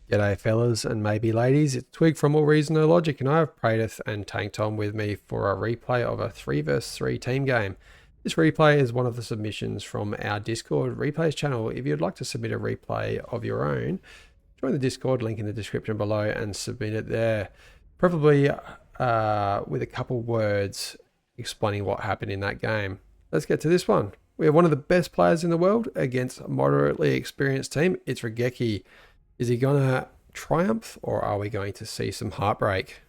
G'day fellas and maybe ladies, it's Twig from AllReasonNoLogic and I have Praedyth and Tank Tom with me for a replay of a 3 vs 3 team game. This replay is one of the submissions from our Discord replays channel. If you'd like to submit a replay of your own, join the Discord, link in the description below, and submit it there. Preferably with a couple words explaining what happened in that game. Let's get to this one. We have one of the best players in the world against a moderately experienced team. It's Regeki. Is he going to triumph or are we going to see some heartbreak?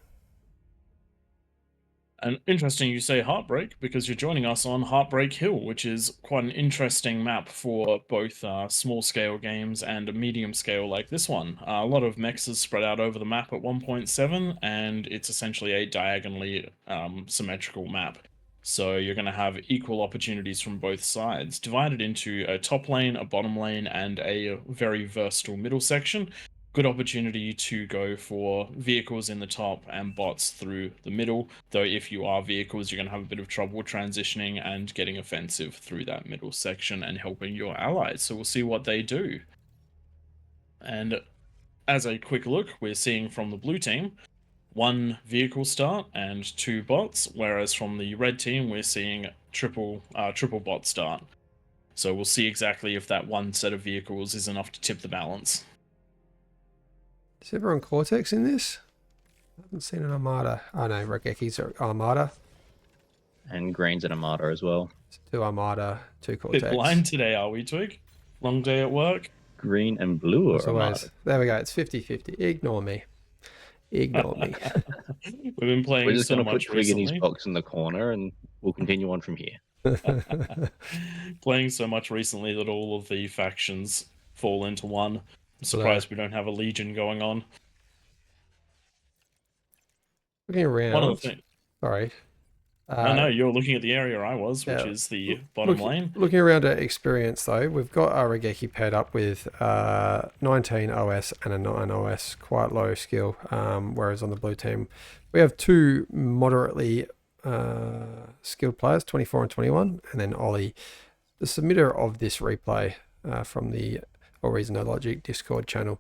And interesting you say Heartbreak because you're joining us on Heartbreak Hill, which is quite an interesting map for both small scale games and a medium scale like this one. A lot of mechs is spread out over the map at 1.7 and it's essentially a diagonally symmetrical map. So you're going to have equal opportunities from both sides, divided into a top lane, a bottom lane, and a very versatile middle section. Good opportunity to go for vehicles in the top and bots through the middle, though if you are vehicles, you're going to have a bit of trouble transitioning and getting offensive through that middle section and helping your allies. So we'll see what they do. And as a quick look, we're seeing from the blue team, 1 vehicle start and 2 bots, whereas from the red team, we're seeing triple bot start. So we'll see exactly if that one set of vehicles is enough to tip the balance. Is everyone Cortex in this? I haven't seen an Armada. Oh no, Regeki's Armada. And Green's an Armada as well. 2 Armada, 2 Cortex. Bit blind today, are we, Twig? Long day at work? Green and blue are Armada. There we go, it's 50-50. Ignore me. Ignore me. We've been playing We're just so going to put much Twig in his recently. box in the corner and we'll continue on from here. Playing so much recently that all of the factions fall into one. I'm surprised we don't have a legion going on. Looking around. One of the things. Sorry. No, you're looking at the area I was, which is the bottom lane. Looking around at experience though, we've got our Regeki paired up with 19 OS and a 9 OS, quite low skill. Whereas on the blue team, we have 2 moderately skilled players, 24 and 21, and then Ollie, the submitter of this replay from the AllReasonNoLogic Discord channel,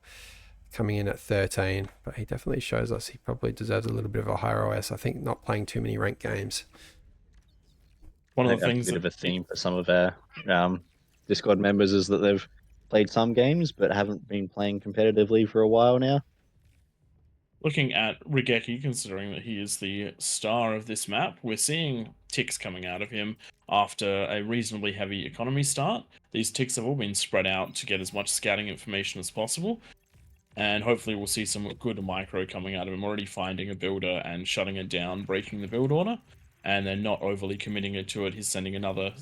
coming in at 13, but he definitely shows us he probably deserves a little bit of a higher OS. I think not playing too many ranked games. One of the things, a bit of a theme for some of our Discord members is that they've played some games but haven't been playing competitively for a while now. Looking at Regeki, considering that he is the star of this map, we're seeing ticks coming out of him after a reasonably heavy economy start. These ticks have all been spread out to get as much scouting information as possible. And hopefully we'll see some good micro coming out of him, already finding a builder and shutting it down, breaking the build order, and then not overly committing it to it. He's sending another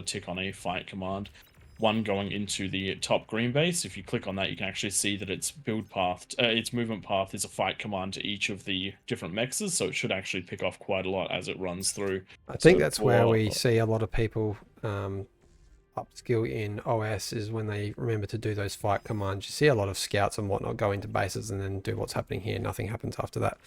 tick on a fight command. One going into the top green base. If you click on that, you can actually see that its build path, its movement path is a fight command to each of the different mexes, so it should actually pick off quite a lot as it runs through. I think that's where we see a lot of people upskill in OS is when they remember to do those fight commands. You see a lot of scouts and whatnot go into bases and then do what's happening here. Nothing happens after that.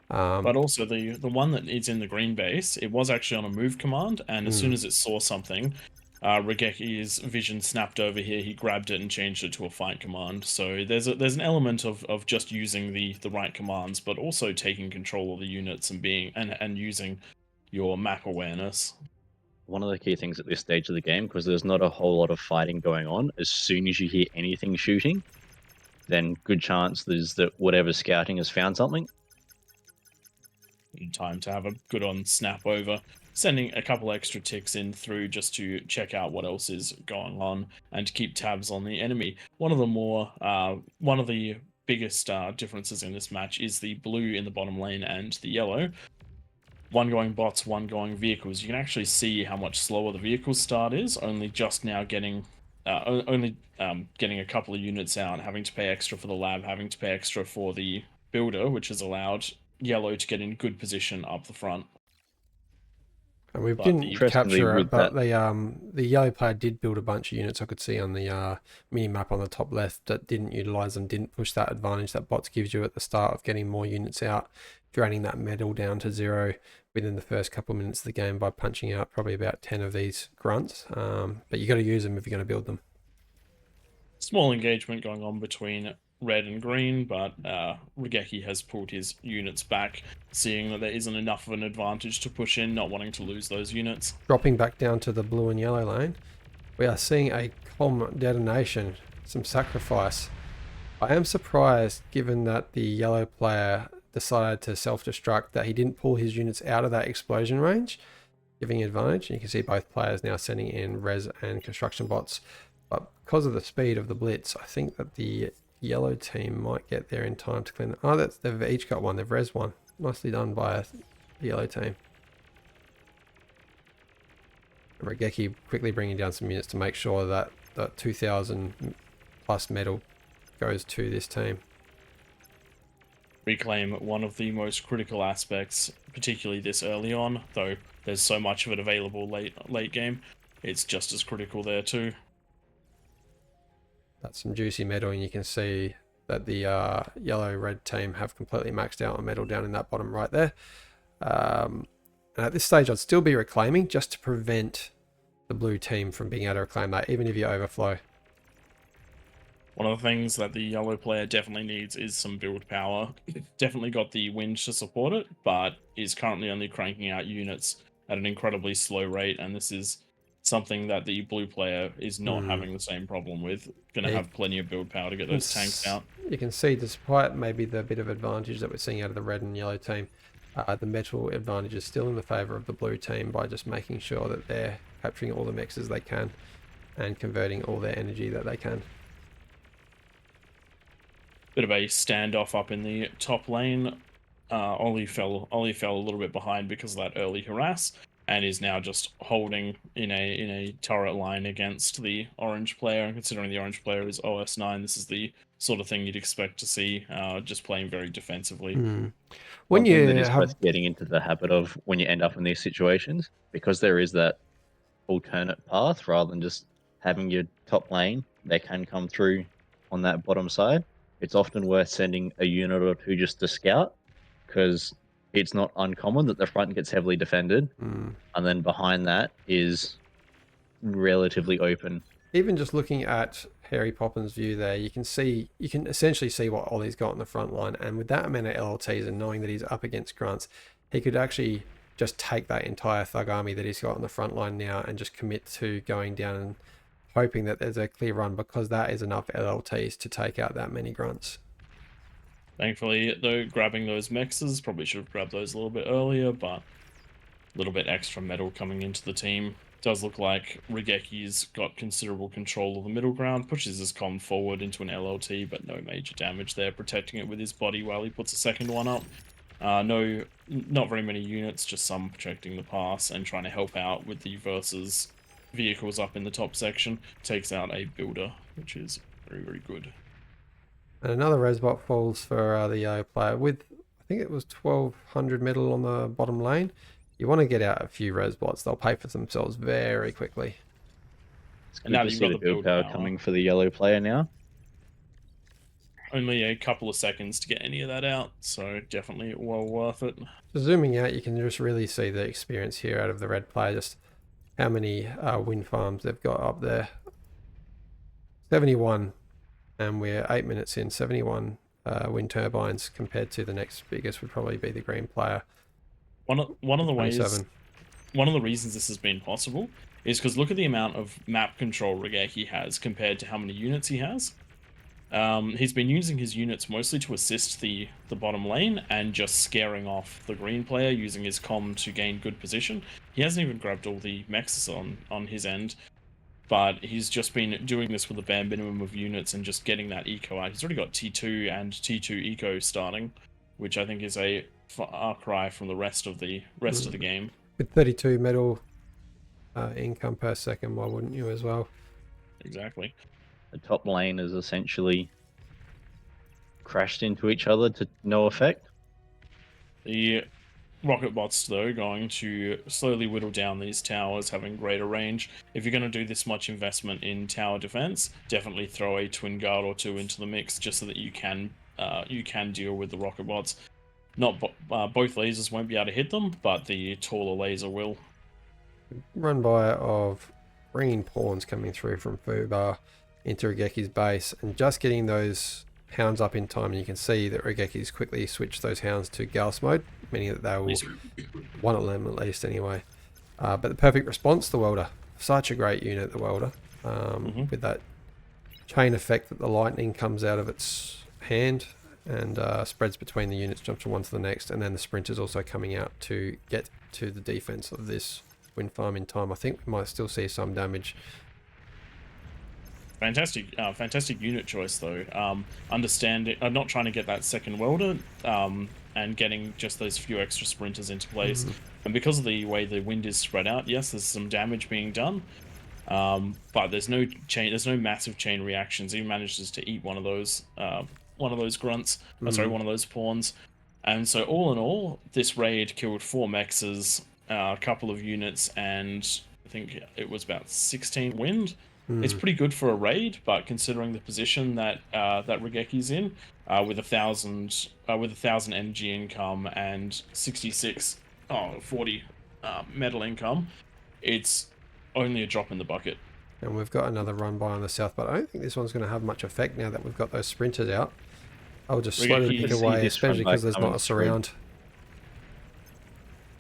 But also the one that is in the green base, it was actually on a move command, and as soon as it saw something, Regeki's vision snapped over here. He grabbed it and changed it to a fight command. So there's an element of just using the right commands, but also taking control of the units and using your map awareness. One of the key things at this stage of the game, because there's not a whole lot of fighting going on, as soon as you hear anything shooting, then good chance there's that whatever scouting has found something. Time to have a good on snap over, sending a couple extra ticks in through just to check out what else is going on and to keep tabs on the enemy. One of the biggest differences in this match is the blue in the bottom lane and the yellow. One going bots, one going vehicles. You can actually see how much slower the vehicle start is, only just now getting a couple of units out, having to pay extra for the lab, having to pay extra for the builder, which has allowed yellow to get in good position up the front. And we didn't capture it, but the yellow player did build a bunch of units I could see on the mini map on the top left that didn't utilize them, didn't push that advantage that bots gives you at the start of getting more units out, draining that medal down to 0 within the first couple of minutes of the game by punching out probably about 10 of these grunts. But you got to use them if you're going to build them. Small engagement going on between red and green, but Regeki has pulled his units back, seeing that there isn't enough of an advantage to push in, not wanting to lose those units. Dropping back down to the blue and yellow lane, we are seeing a com detonation, some sacrifice. I am surprised, given that the yellow player decided to self-destruct, that he didn't pull his units out of that explosion range, giving advantage. And you can see both players now sending in res and construction bots. But because of the speed of the blitz, I think that the yellow team might get there in time to clean. Oh, they've each got one. They've res one. Nicely done by the yellow team. Regeki quickly bringing down some units to make sure that the 2,000 plus medal goes to this team. Reclaim, one of the most critical aspects, particularly this early on, though there's so much of it available late game. It's just as critical there too. That's some juicy metal, and you can see that the yellow-red team have completely maxed out on metal down in that bottom right there. And at this stage, I'd still be reclaiming just to prevent the blue team from being able to reclaim that, even if you overflow. One of the things that the yellow player definitely needs is some build power. Definitely got the wind to support it, but is currently only cranking out units at an incredibly slow rate, and this is something that the blue player is not having the same problem with. Gonna have plenty of build power to get those tanks out. You can see, despite maybe the bit of advantage that we're seeing out of the red and yellow team, the metal advantage is still in the favour of the blue team by just making sure that they're capturing all the mixes they can and converting all their energy that they can. Bit of a standoff up in the top lane. Ollie fell a little bit behind because of that early harass, and is now just holding in a turret line against the orange player. And considering the orange player is OS9, this is the sort of thing you'd expect to see, just playing very defensively. When One you thing that is have worth getting into the habit of when you end up in these situations, because there is that alternate path rather than just having your top lane, they can come through on that bottom side. It's often worth sending a unit or two just to scout, because it's not uncommon that the front gets heavily defended, and then behind that is relatively open. even just looking at Harry Poppins' view there, you can essentially see what Ollie's got in the front line, and with that amount of LLTs and knowing that he's up against grunts, he could actually just take that entire thug army that he's got on the front line now and just commit to going down and hoping that there's a clear run, because that is enough LLTs to take out that many grunts. Thankfully, though, grabbing those mexes, probably should have grabbed those a little bit earlier, but a little bit extra metal coming into the team. Does look like Regeki's got considerable control of the middle ground, pushes his comm forward into an LLT, but no major damage there, protecting it with his body while he puts a second one up. Not very many units, just some protecting the pass and trying to help out with the versus vehicles up in the top section. Takes out a builder, which is very, very good. And another resbot falls for the yellow player with, I think it was 1200 metal on the bottom lane. You want to get out a few resbots, they'll pay for themselves very quickly. It's good to see the build power coming for the yellow player now. Only a couple of seconds to get any of that out, so definitely well worth it. So zooming out, you can just really see the experience here out of the red player, just how many wind farms they've got up there. 71, and we're 8 minutes in. 71 wind turbines compared to the next biggest would probably be the green player. One of the ways, 27. one of the reasons this has been possible is because look at the amount of map control Regeki has compared to how many units he has. He's been using his units mostly to assist the bottom lane and just scaring off the green player, using his comm to gain good position. He hasn't even grabbed all the mexes on his end, but he's just been doing this with a bare minimum of units and just getting that eco out. He's already got T2 and T2 eco starting, which I think is a far cry from the rest of the game. With 32 metal income per second, why wouldn't you as well? Exactly. The top lane is essentially crashed into each other to no effect. The rocket bots, though, going to slowly whittle down these towers, having greater range. If you're going to do this much investment in tower defense, definitely throw a twin guard or two into the mix, just so that you can deal with the rocket bots. Not both lasers won't be able to hit them, but the taller laser will. Run by of green pawns coming through from Fubar into Regeki's base, and just getting those hounds up in time, and you can see that Regeki's quickly switched those hounds to Gauss mode, meaning that they will, one of them at least anyway. But the perfect response, the welder. Such a great unit, the welder. With that chain effect that the lightning comes out of its hand and spreads between the units, jumps from one to the next, and then the sprinters also coming out to get to the defense of this wind farm in time. I think we might still see some damage. Fantastic, fantastic unit choice though. Understanding, not trying to get that second welder, and getting just those few extra sprinters into place. And because of the way the wind is spread out, yes, there's some damage being done, but there's no chain, there's no massive chain reactions. He manages to eat one of those grunts. Sorry, one of those pawns. And so all in all, this raid killed 4 mexes, a couple of units, and I think it was about 16 wind. It's pretty good for a raid, but considering the position that that Regeki's in, with 1,000 energy income and 40 metal income, it's only a drop in the bucket. And we've got another run by on the south, but I don't think this one's going to have much effect now that we've got those sprinters out. I'll just slowly pick away, especially because there's not a surround.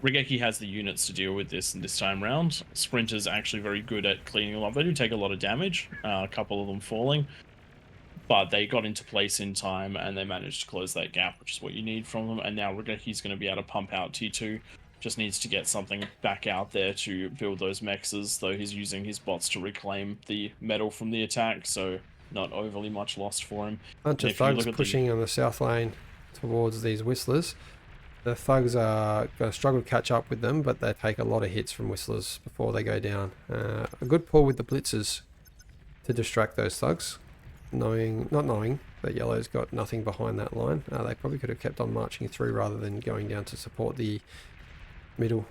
Regeki has the units to deal with this time round. Sprinters are actually very good at cleaning them up. They do take a lot of damage, a couple of them falling, but they got into place in time and they managed to close that gap, which is what you need from them. And now Regeki's going to be able to pump out T2. Just needs to get something back out there to build those mexes, though he's using his bots to reclaim the metal from the attack, so not overly much lost for him. Bunch of thugs pushing on the south lane towards these whistlers. The thugs are going to struggle to catch up with them, but they take a lot of hits from whistlers before they go down. A good pull with the blitzers to distract those thugs, not knowing that yellow's got nothing behind that line. They probably could have kept on marching through rather than going down to support the middle.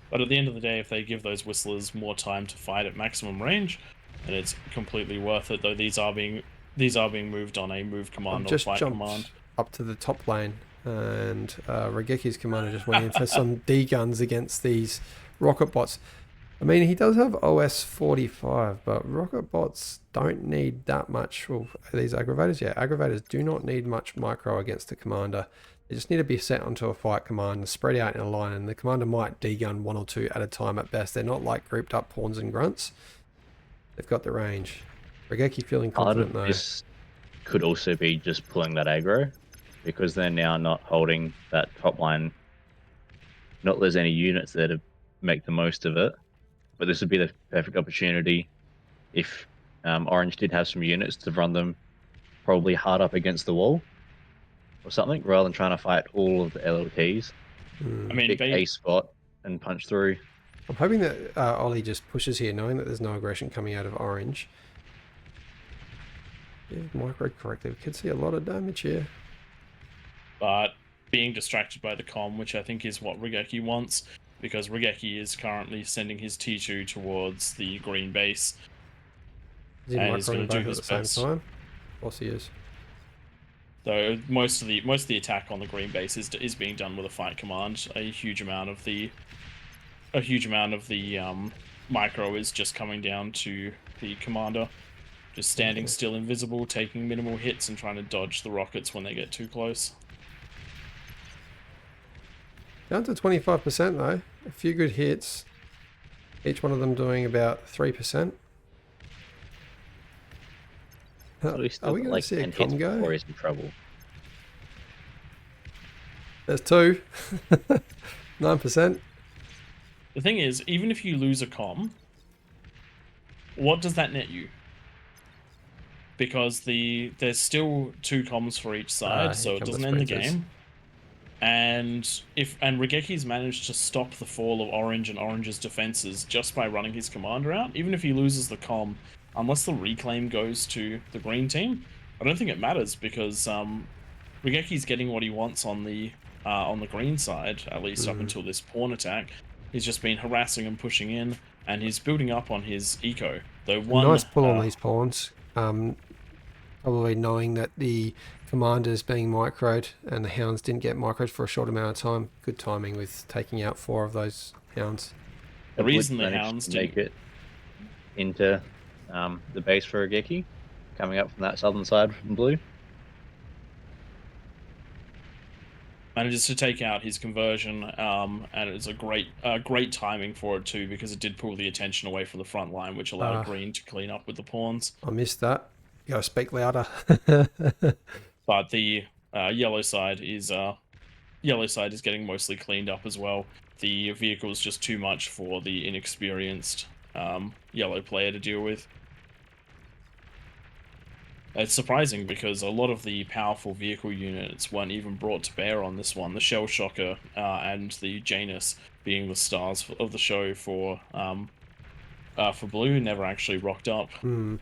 But at the end of the day, if they give those whistlers more time to fight at maximum range, then it's completely worth it. Though these are being moved on a move command or fight command. Up to the top lane, and Regeki's commander just went in for some D guns against these rocket bots. I mean, he does have OS 45, but rocket bots don't need that much. Well, these aggravators, yeah, aggravators do not need much micro against the commander. They just need to be set onto a fight command and spread out in a line, and the commander might D-gun 1 or 2 at a time at best. They're not like grouped up pawns and grunts. They've got the range. Regeki feeling confident though. This could also be just pulling that aggro, because they're now not holding that top line. Not that there's any units there to make the most of it, but this would be the perfect opportunity if Orange did have some units to run them probably hard up against the wall or something, rather than trying to fight all of the LLTs. I mean, pick a spot and punch through. I'm hoping that Ollie just pushes here, knowing that there's no aggression coming out of Orange. Yeah, micro correctly. We could see a lot of damage here. But being distracted by the comm, which I think is what Regeki wants, because Regeki is currently sending his T2 towards the green base. Is he microing both at the same time? Of course he is. So most of the attack on the green base is being done with a fight command. A huge amount of the micro is just coming down to the commander, just standing still invisible, taking minimal hits and trying to dodge the rockets when they get too close. Down to 25% though. A few good hits. Each one of them doing about 3%. Are we going to see a comm go? Or is in trouble? There's 2. 9%. The thing is, even if you lose a comm, what does that net you? Because there's still 2 comms for each side, so it doesn't end the game. And Regeki's managed to stop the fall of Orange and Orange's defenses just by running his commander out. Even if he loses the comm, unless the reclaim goes to the green team, I don't think it matters, because Regeki's getting what he wants on the green side, at least up until this pawn attack. He's just been harassing and pushing in, and he's building up on his eco. Though nice pull on these pawns. Probably knowing that the commander's being microed and the hounds didn't get microed for a short amount of time. Good timing with taking out 4 of those hounds. The reason the hounds didn't make it into the base for Regeki, coming up from that southern side from blue. manages to take out his conversion, and it's a great timing for it too, because it did pull the attention away from the front line, which allowed green to clean up with the pawns. I missed that. You gotta speak louder. But the yellow side is getting mostly cleaned up as well. The vehicle is just too much for the inexperienced yellow player to deal with. It's surprising because a lot of the powerful vehicle units weren't even brought to bear on this one. The Shell Shocker and the Janus being the stars of the show for blue never actually rocked up. You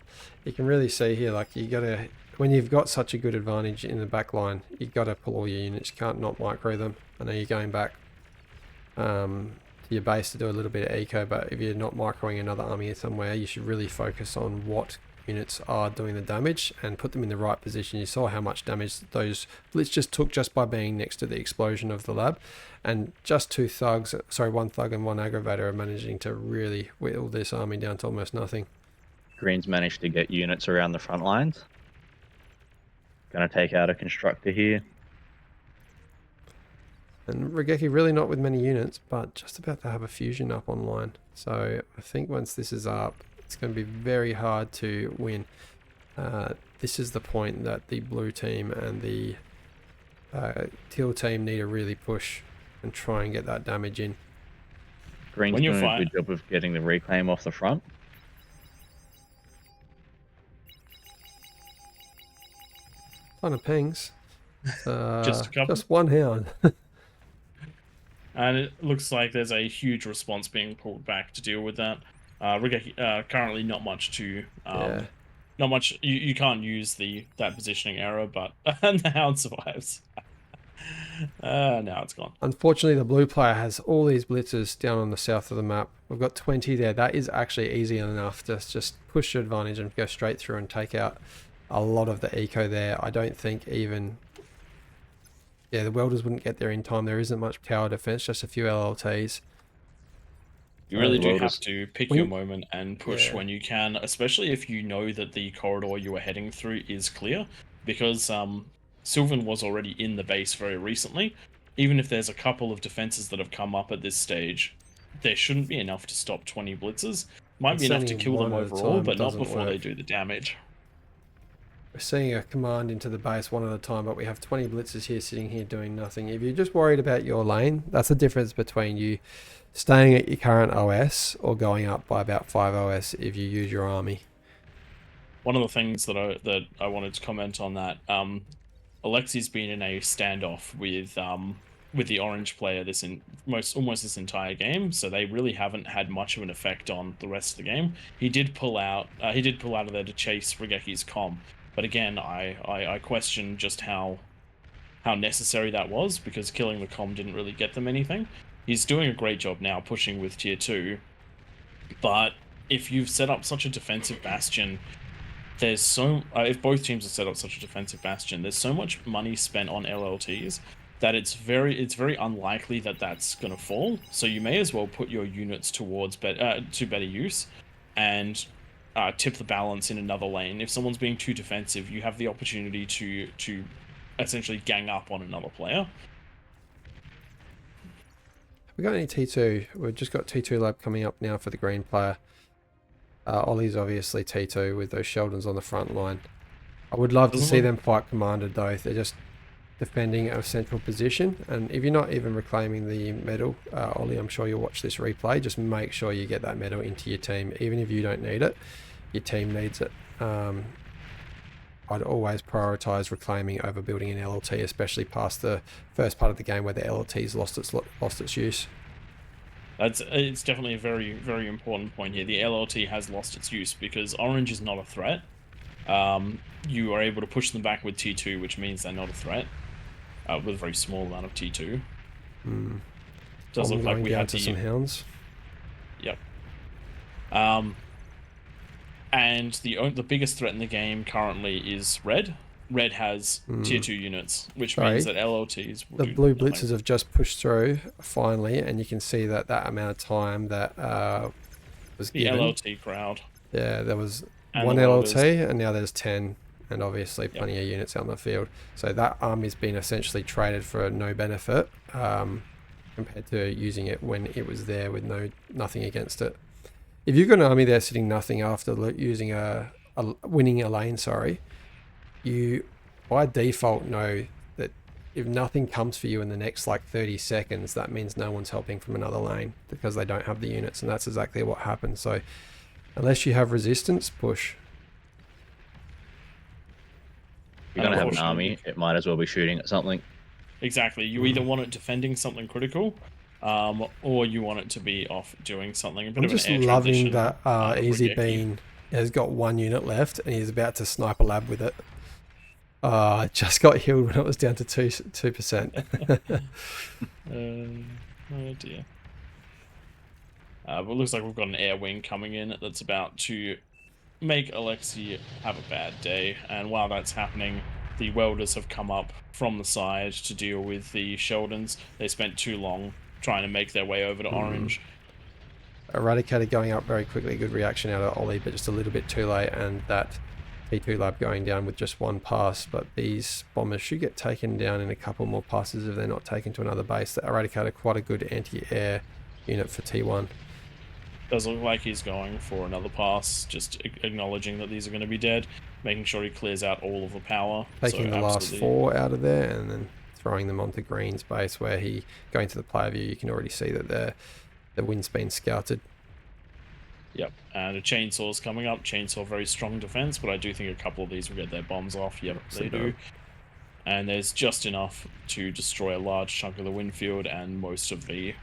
can really see here, like, you gotta, when you've got such a good advantage in the back line, you gotta pull all your units. You can't not micro them. I know you're going back to your base to do a little bit of eco, but if you're not microing another army somewhere, you should really focus on what units are doing the damage and put them in the right position. You saw how much damage those blitz just took just by being next to the explosion of the lab, and just one thug and one aggravator are managing to really whittle this army down to almost nothing. Green's managed to get units around the front lines. Gonna take out a constructor here. And Regeki really not with many units, but just about to have a fusion up online. So I think once this is up, it's going to be very hard to win. This is the point that the blue team and the teal team need to really push and try and get that damage in. Green's doing a good job of getting the reclaim off the front. Ton of pings. Just a couple. Just one hound. And it looks like there's a huge response being pulled back to deal with that. Regeki, currently not much to not much. You can't use that positioning error, but the hound survives. Now it's gone. Unfortunately, the blue player has all these blitzers down on the south of the map. We've got 20 there. That is actually easy enough to just push your advantage and go straight through and take out a lot of the eco there. I don't think even... Yeah, the welders wouldn't get there in time. There isn't much tower defense, just a few LLTs. You really do have to pick your moment and push when you can, especially if you know that the corridor you are heading through is clear, because Sylvan was already in the base very recently. Even if there's a couple of defenses that have come up at this stage, there shouldn't be enough to stop 20 blitzers. Might be enough to kill them overall, but not before they do the damage. We're seeing a command into the base one at a time, but we have 20 blitzers here sitting here doing nothing. If you're just worried about your lane, that's the difference between you staying at your current OS or going up by about 5 OS if you use your army. One of the things that I wanted to comment on that, Alexi's been in a standoff with the orange player almost this entire game, so they really haven't had much of an effect on the rest of the game. He did pull out of there to chase Regeki's comm. But again, I question just how necessary that was, because killing the comm didn't really get them anything. He's doing a great job now pushing with tier 2, but if you've set up such a defensive bastion, if both teams have set up such a defensive bastion, there's so much money spent on LLTs that it's very unlikely that that's going to fall. So you may as well put your units towards better use and tip the balance in another lane. If someone's being too defensive, you have the opportunity to essentially gang up on another player. We got any T2? We've just got T2 lab coming up now for the green player. Ollie's obviously T2 with those Sheldons on the front line. I would love to see them fight commanded though. They're just defending a central position, and if you're not even reclaiming the medal, Ollie, I'm sure you'll watch this replay. Just make sure you get that medal into your team, even if you don't need it. Your team needs it. I'd always prioritize reclaiming over building an LLT, especially past the first part of the game where the LLT's lost its use. It's definitely a very, very important point here. The LLT has lost its use because orange is not a threat. You are able to push them back with T2, which means they're not a threat, with a very small amount of T2. Does look like we had some hounds. Yep. And the biggest threat in the game currently is red. Red has tier 2 units, which means that LLTs will the blue blitzers have just pushed through finally, and you can see that amount of time that was given. The LLT crowd. Yeah, there was one LLT, and now there's 10 and obviously plenty of units out on the field. So that army's been essentially traded for no benefit compared to using it when it was there with nothing against it. If you've got an army there sitting nothing after using winning a lane, you by default know that if nothing comes for you in the next like 30 seconds, that means no one's helping from another lane because they don't have the units, and that's exactly what happened. So unless you have resistance, push. If you're going to have an army, it might as well be shooting at something. Exactly. You either want it defending something critical, or you want it to be off doing something. I'm just loving that Easy Bean has got 1 unit left and he's about to snipe a lab with it. I just got healed when it was down to 2%. Oh dear. But it looks like we've got an air wing coming in that's about to make Alexi have a bad day. And while that's happening, the welders have come up from the side to deal with the Sheldons. They spent too long trying to make their way over to Orange. Eradicator going up very quickly. Good reaction out of Ollie, but just a little bit too late. And that T2 lab going down with just 1 pass. But these bombers should get taken down in a couple more passes if they're not taken to another base. The Eradicator, quite a good anti-air unit for T1. Does look like he's going for another pass, just acknowledging that these are going to be dead, making sure he clears out all of the power. Taking the last 4 out of there and then throwing them onto Green's base, where he, going to the player view, you can already see that the wind's been scouted. Yep, and a chainsaw's coming up. Chainsaw, very strong defense, but I do think a couple of these will get their bombs off. Yep, they do. And there's just enough to destroy a large chunk of the wind field and most of the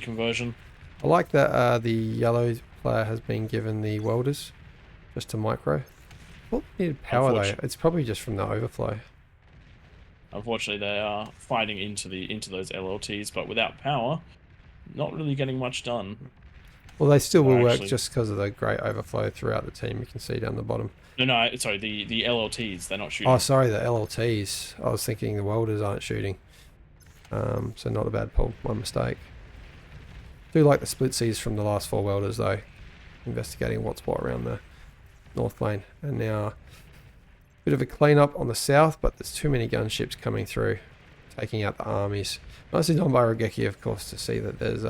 conversion. I like that the yellow player has been given the welders just to micro. Well, needed power though. It's probably just from the overflow. Unfortunately, they are fighting into those LLTs, but without power, not really getting much done. Well, they still will work just because of the great overflow throughout the team. You can see down the bottom. No, sorry, the LLTs, they're not shooting. Oh, sorry, the LLTs. I was thinking the welders aren't shooting. So not a bad pull. My mistake. Do like the split Cs from the last 4 welders though. Investigating what's what around the north lane. And now, bit of a cleanup on the south, but there's too many gunships coming through, taking out the armies. Nicely done by Regeki, of course, to see that there's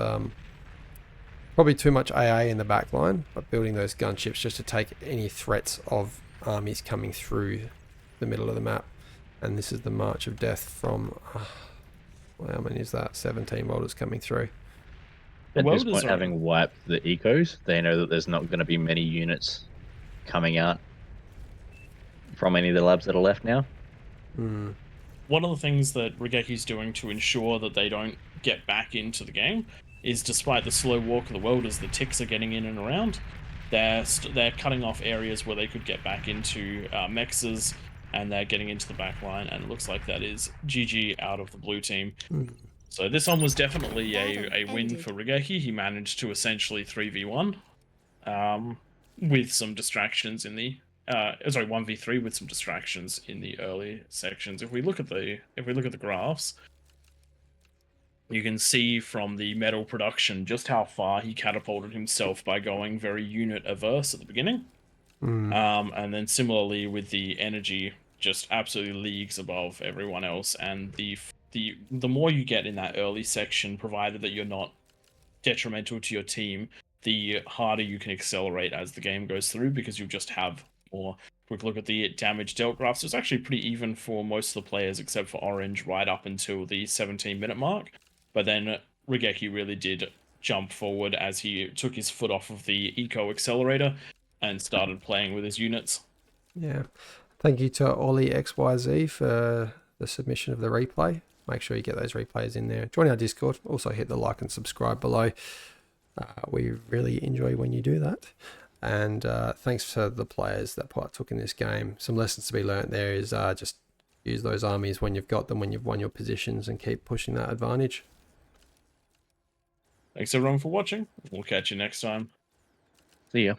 probably too much AA in the back line, but building those gunships just to take any threats of armies coming through the middle of the map. And this is the March of Death from, well, how many is that? 17 welders coming through. At this point, having wiped the ecos, they know that there's not going to be many units coming out from any of the labs that are left now. One of the things that Regeki's doing to ensure that they don't get back into the game is, despite the slow walk of the welders, the ticks are getting in and around. They're cutting off areas where they could get back into mexes, and they're getting into the back line, and it looks like that is GG out of the blue team. So this one was definitely a win for Regeki. He managed to essentially 3v1 with some distractions in the 1v3 with some distractions in the early sections. If we look at the graphs, you can see from the metal production just how far he catapulted himself by going very unit averse at the beginning. And then similarly with the energy, just absolutely leagues above everyone else. And the more you get in that early section, provided that you're not detrimental to your team, the harder you can accelerate as the game goes through, because you just have more. Quick look at the damage dealt graphs. It's actually pretty even for most of the players except for Orange right up until the 17-minute mark. But then Regeki really did jump forward as he took his foot off of the eco accelerator and started playing with his units. Yeah. Thank you to Ollie XYZ for the submission of the replay. Make sure you get those replays in there. Join our Discord. Also hit the like and subscribe below. We really enjoy when you do that. And thanks to the players that partook in this game. Some lessons to be learnt there is just use those armies when you've got them, when you've won your positions, and keep pushing that advantage. Thanks everyone for watching. We'll catch you next time. See ya.